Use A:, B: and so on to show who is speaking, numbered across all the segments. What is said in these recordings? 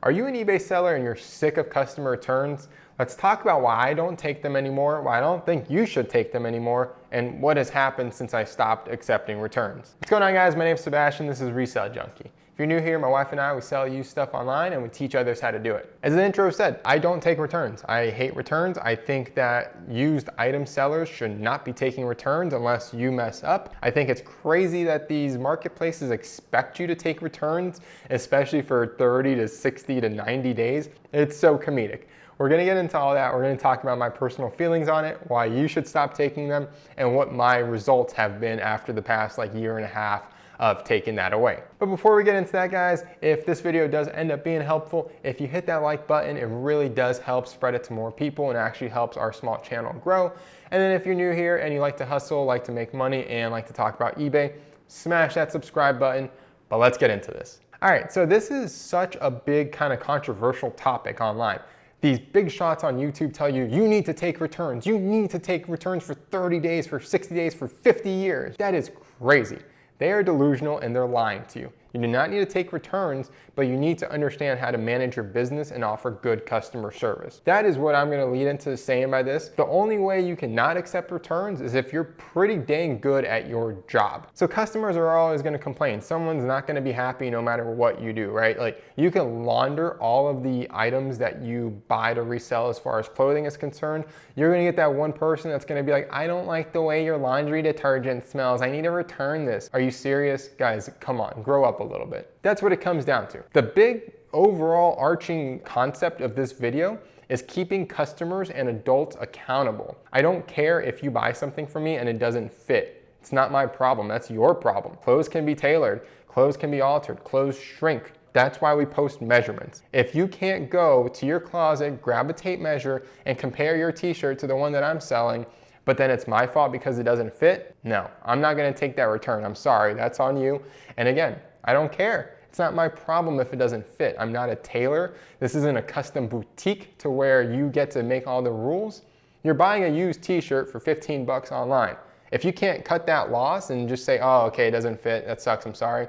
A: Are you an eBay seller and you're sick of customer returns? Let's talk about why I don't take them anymore, why I don't think you should take them anymore, and what has happened since I stopped accepting returns. What's going on, guys? My name is Sebastian. This is Resell Junkie. If you're new here, my wife and I, we sell used stuff online and we teach others how to do it. As the intro said, I don't take returns. I hate returns. I think that used item sellers should not be taking returns unless you mess up. I think it's crazy that these marketplaces expect you to take returns, especially for 30 to 60 to 90 days. It's so comedic. We're gonna get into all that. We're gonna talk about my personal feelings on it, why you should stop taking them, and what my results have been after the past year and a half of taking that away. But before we get into that, guys, if this video does end up being helpful, if you hit that like button, it really does help spread it to more people and actually helps our small channel grow. And then if you're new here and you like to hustle, like to make money, and like to talk about eBay, smash that subscribe button. But let's get into this. All right, so this is such a big kind of controversial topic online. These big shots on YouTube tell you, you need to take returns. You need to take returns for 30 days, for 60 days, for 50 years. That is crazy. They are delusional and they're lying to you. You do not need to take returns, but you need to understand how to manage your business and offer good customer service. That is what I'm gonna lead into saying by this. The only way you cannot accept returns is if you're pretty dang good at your job. So customers are always gonna complain. Someone's not gonna be happy no matter what you do, right? Like, you can launder all of the items that you buy to resell as far as clothing is concerned. You're gonna get that one person that's gonna be like, I don't like the way your laundry detergent smells. I need to return this. Are you serious? Guys, come on, grow up a little bit. That's what it comes down to. The big overall arching concept of this video is keeping customers and adults accountable. I don't care if you buy something from me and it doesn't fit. It's not my problem, that's your problem. Clothes can be tailored, clothes can be altered, clothes shrink. That's why we post measurements. If you can't go to your closet, grab a tape measure, and compare your t-shirt to the one that I'm selling, but then it's my fault because it doesn't fit, no, I'm not gonna take that return. I'm sorry, that's on you. And again, I don't care. It's not my problem if it doesn't fit. I'm not a tailor. This isn't a custom boutique to where you get to make all the rules. You're buying a used t-shirt for 15 bucks online. If you can't cut that loss and just say, oh, okay, it doesn't fit, that sucks, I'm sorry,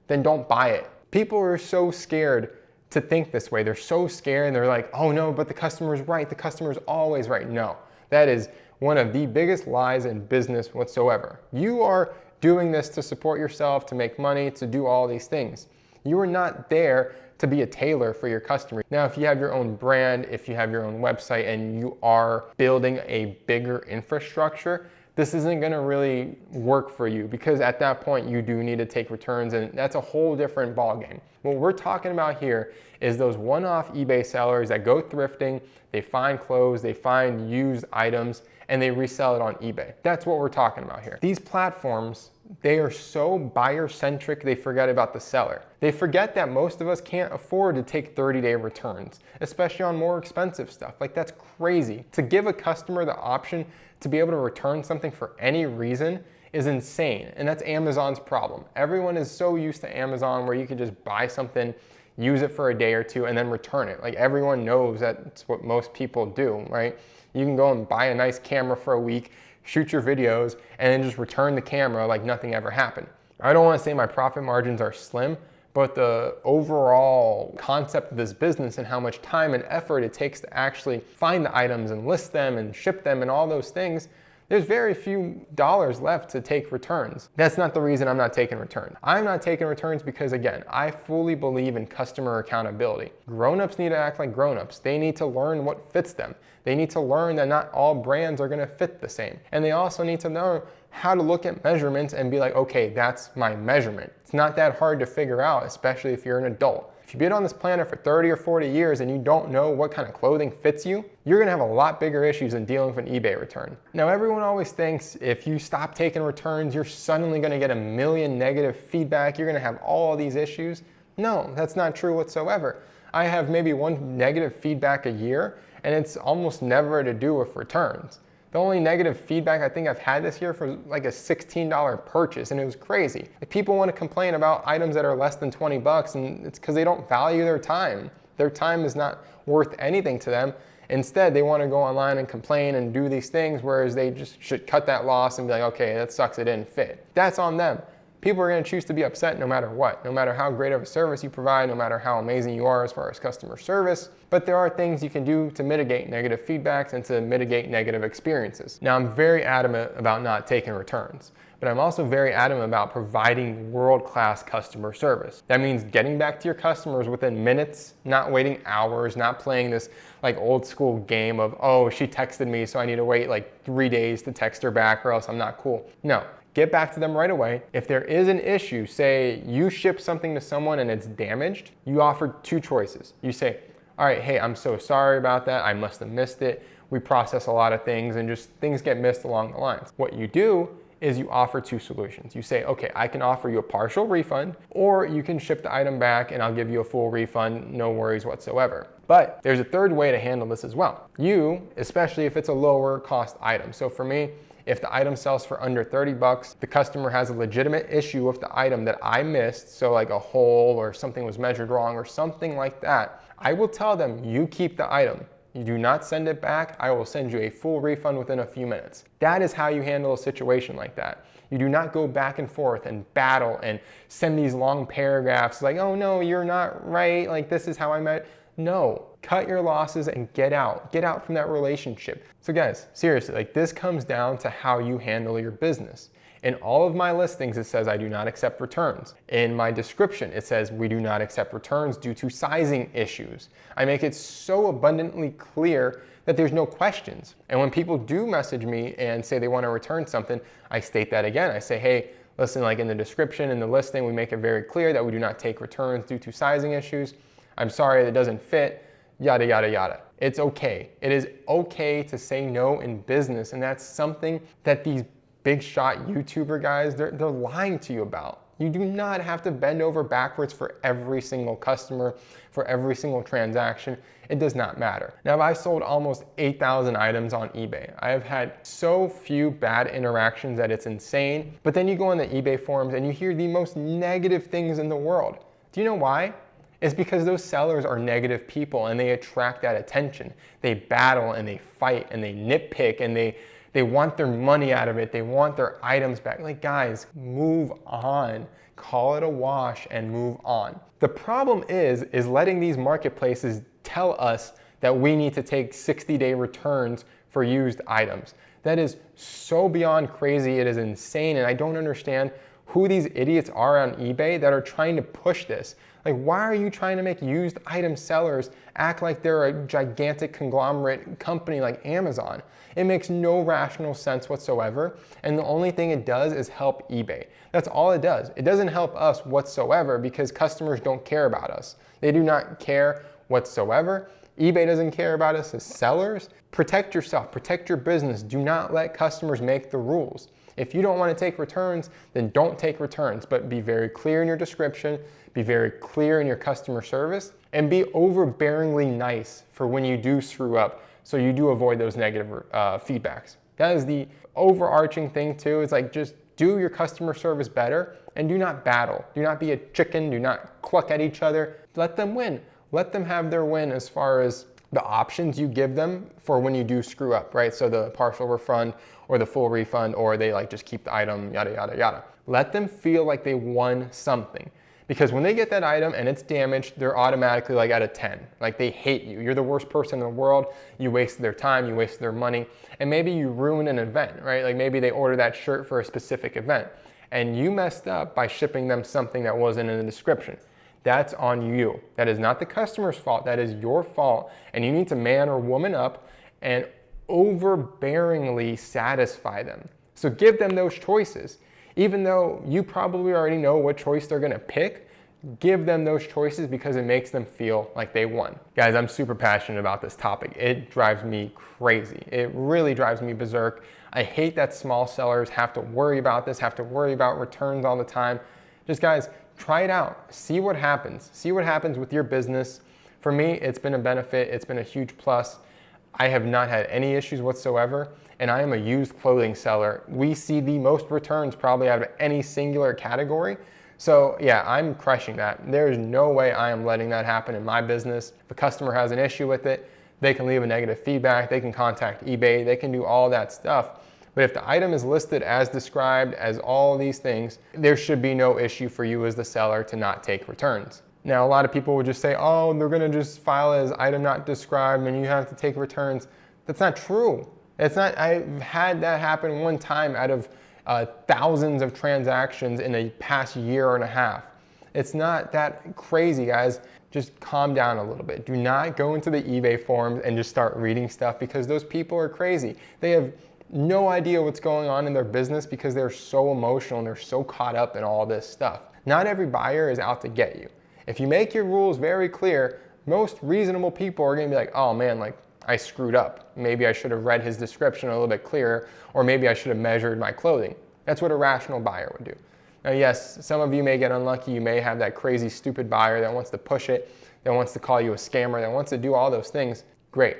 A: then don't buy it. People are so scared to think this way. They're so scared and they're like, oh no, but the customer's right. The customer's always right. No, that is one of the biggest lies in business whatsoever. You are doing this to support yourself, to make money, to do all these things. You are not there to be a tailor for your customer. Now, if you have your own brand, if you have your own website and you are building a bigger infrastructure, this isn't gonna really work for you because at that point you do need to take returns and that's a whole different ballgame. What we're talking about here is those one-off eBay sellers that go thrifting, they find clothes, they find used items, and they resell it on eBay. That's what we're talking about here. These platforms, they are so buyer-centric, they forget about the seller. They forget that most of us can't afford to take 30-day returns, especially on more expensive stuff. Like, that's crazy. To give a customer the option to be able to return something for any reason is insane, and that's Amazon's problem. Everyone is so used to Amazon where you can just buy something, use it for a day or two, and then return it. Like, everyone knows that's what most people do, right? You can go and buy a nice camera for a week, shoot your videos, and then just return the camera like nothing ever happened. I don't want to say my profit margins are slim, but the overall concept of this business and how much time and effort it takes to actually find the items and list them and ship them and all those things, there's very few dollars left to take returns. That's not the reason I'm not taking returns. I'm not taking returns because, again, I fully believe in customer accountability. Grown-ups need to act like grown-ups. They need to learn what fits them. They need to learn that not all brands are gonna fit the same. And they also need to know how to look at measurements and be like, okay, that's my measurement. It's not that hard to figure out, especially if you're an adult. If you've been on this planet for 30 or 40 years and you don't know what kind of clothing fits you, you're gonna have a lot bigger issues than dealing with an eBay return. Now, everyone always thinks if you stop taking returns, you're suddenly gonna get a million negative feedback, you're gonna have all these issues. No, that's not true whatsoever. I have maybe one negative feedback a year, and it's almost never to do with returns. The only negative feedback I think I've had this year for like a $16 purchase, and it was crazy. Like, people want to complain about items that are less than 20 bucks, and it's because they don't value their time. Their time is not worth anything to them. Instead, they want to go online and complain and do these things, whereas they just should cut that loss and be like, okay, that sucks, it didn't fit. That's on them. People are going to choose to be upset no matter what, no matter how great of a service you provide, no matter how amazing you are as far as customer service. But there are things you can do to mitigate negative feedbacks and to mitigate negative experiences. Now, I'm very adamant about not taking returns, but I'm also very adamant about providing world-class customer service. That means getting back to your customers within minutes, not waiting hours, not playing this like old school game of, oh, she texted me, so I need to wait like 3 days to text her back or else I'm not cool. No, get back to them right away. If there is an issue, say you ship something to someone and it's damaged, you offer two choices. You say, all right, hey, I'm so sorry about that. I must have missed it. We process a lot of things and just things get missed along the lines. What you do is you offer two solutions. You say, okay, I can offer you a partial refund, or you can ship the item back and I'll give you a full refund, no worries whatsoever. But there's a third way to handle this as well. You, especially if it's a lower cost item. So for me, if the item sells for under 30 bucks, the customer has a legitimate issue with the item that I missed, so like a hole or something was measured wrong or something like that, I will tell them, you keep the item. You do not send it back, I will send you a full refund within a few minutes. That is how you handle a situation like that. You do not go back and forth and battle and send these long paragraphs like, oh no, you're not right, like this is how I meant. No, cut your losses and get out from that relationship. So guys, seriously, like this comes down to how you handle your business. In all of my listings, it says I do not accept returns. In my description, it says we do not accept returns due to sizing issues. I make it so abundantly clear that there's no questions. And when people do message me and say they want to return something, I state that again. I say, hey, listen, like in the description, in the listing, we make it very clear that we do not take returns due to sizing issues. I'm sorry, that doesn't fit, yada, yada, yada. It's okay. It is okay to say no in business. And that's something that these big shot YouTuber guys, they're lying to you about. You do not have to bend over backwards for every single customer, for every single transaction. It does not matter. Now, I've sold almost 8,000 items on eBay. I have had so few bad interactions that it's insane. But then you go on the eBay forums and you hear the most negative things in the world. Do you know why? It's because those sellers are negative people and they attract that attention. They battle and they fight and they nitpick and they want their money out of it. They want their items back. Like, guys, move on. Call it a wash and move on. The problem is letting these marketplaces tell us that we need to take 60-day returns for used items. That is so beyond crazy. It is insane. And I don't understand who these idiots are on eBay that are trying to push this. Like, why are you trying to make used item sellers act like they're a gigantic conglomerate company like Amazon? It makes no rational sense whatsoever. And the only thing it does is help eBay. That's all it does. It doesn't help us whatsoever because customers don't care about us. They do not care whatsoever. eBay doesn't care about us as sellers. Protect yourself, protect your business. Do not let customers make the rules. If you don't want to take returns, then don't take returns, but be very clear in your description, be very clear in your customer service, and be overbearingly nice for when you do screw up so you do avoid those negative feedbacks. That is the overarching thing too. It's like, just do your customer service better and do not battle. Do not be a chicken. Do not cluck at each other. Let them win. Let them have their win as far as the options you give them for when you do screw up, right? So the partial refund or the full refund, or they like just keep the item, yada, yada, yada. Let them feel like they won something. Because when they get that item and it's damaged, they're automatically like at a 10. Like, they hate you. You're the worst person in the world. You wasted their time, you wasted their money, and maybe you ruined an event, right? Like, maybe they ordered that shirt for a specific event and you messed up by shipping them something that wasn't in the description. That's on you. That is not the customer's fault. That is your fault. And you need to man or woman up and overbearingly satisfy them. So give them those choices. Even though you probably already know what choice they're gonna pick, give them those choices because it makes them feel like they won. Guys, I'm super passionate about this topic. It drives me crazy. It really drives me berserk. I hate that small sellers have to worry about this, have to worry about returns all the time. Just guys, try it out. See what happens. See what happens with your business. For me, it's been a benefit. It's been a huge plus. I have not had any issues whatsoever, and I am a used clothing seller. We see the most returns probably out of any singular category. So yeah, I'm crushing that. There's no way I am letting that happen in my business. If a customer has an issue with it, they can leave a negative feedback, they can contact eBay, they can do all that stuff. But if the item is listed as described as all these things, there should be no issue for you as the seller to not take returns. Now, a lot of people would just say, oh, they're gonna just file as item not described and you have to take returns. That's not true. It's not. I've had that happen one time out of thousands of transactions in the past year and a half. It's not that crazy, guys. Just calm down a little bit. Do not go into the eBay forums and just start reading stuff, because those people are crazy. They have no idea what's going on in their business because they're so emotional and they're so caught up in all this stuff. Not every buyer is out to get you. If you make your rules very clear, most reasonable people are gonna be like, oh man, like, I screwed up. Maybe I should have read his description a little bit clearer, or maybe I should have measured my clothing. That's what a rational buyer would do. Now, yes, some of you may get unlucky. You may have that crazy, stupid buyer that wants to push it, that wants to call you a scammer, that wants to do all those things. Great,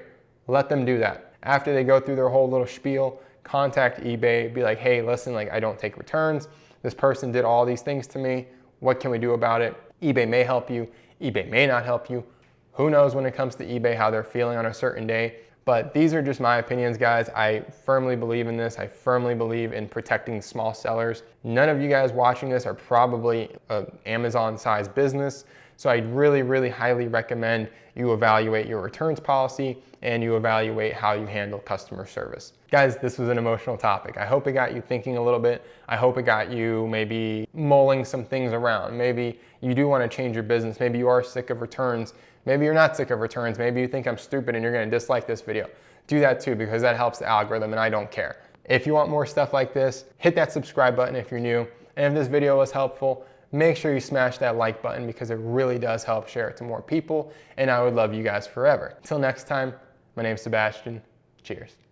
A: let them do that. After they go through their whole little spiel, contact eBay, be like, hey, listen, like, I don't take returns. This person did all these things to me. What can we do about it? eBay may help you. eBay may not help you. Who knows when it comes to eBay how they're feeling on a certain day. But these are just my opinions, guys. I firmly believe in this. I firmly believe in protecting small sellers. None of you guys watching this are probably an Amazon-sized business. So I really, really highly recommend you evaluate your returns policy and you evaluate how you handle customer service. Guys, this was an emotional topic. I hope it got you thinking a little bit. I hope it got you maybe mulling some things around. Maybe you do want to change your business. Maybe you are sick of returns. Maybe you're not sick of returns. Maybe you think I'm stupid and you're going to dislike this video. Do that too, because that helps the algorithm and I don't care. If you want more stuff like this, hit that subscribe button if you're new. And if this video was helpful, make sure you smash that like button, because it really does help share it to more people. And I would love you guys forever. Until next time, my name's Sebastian. Cheers.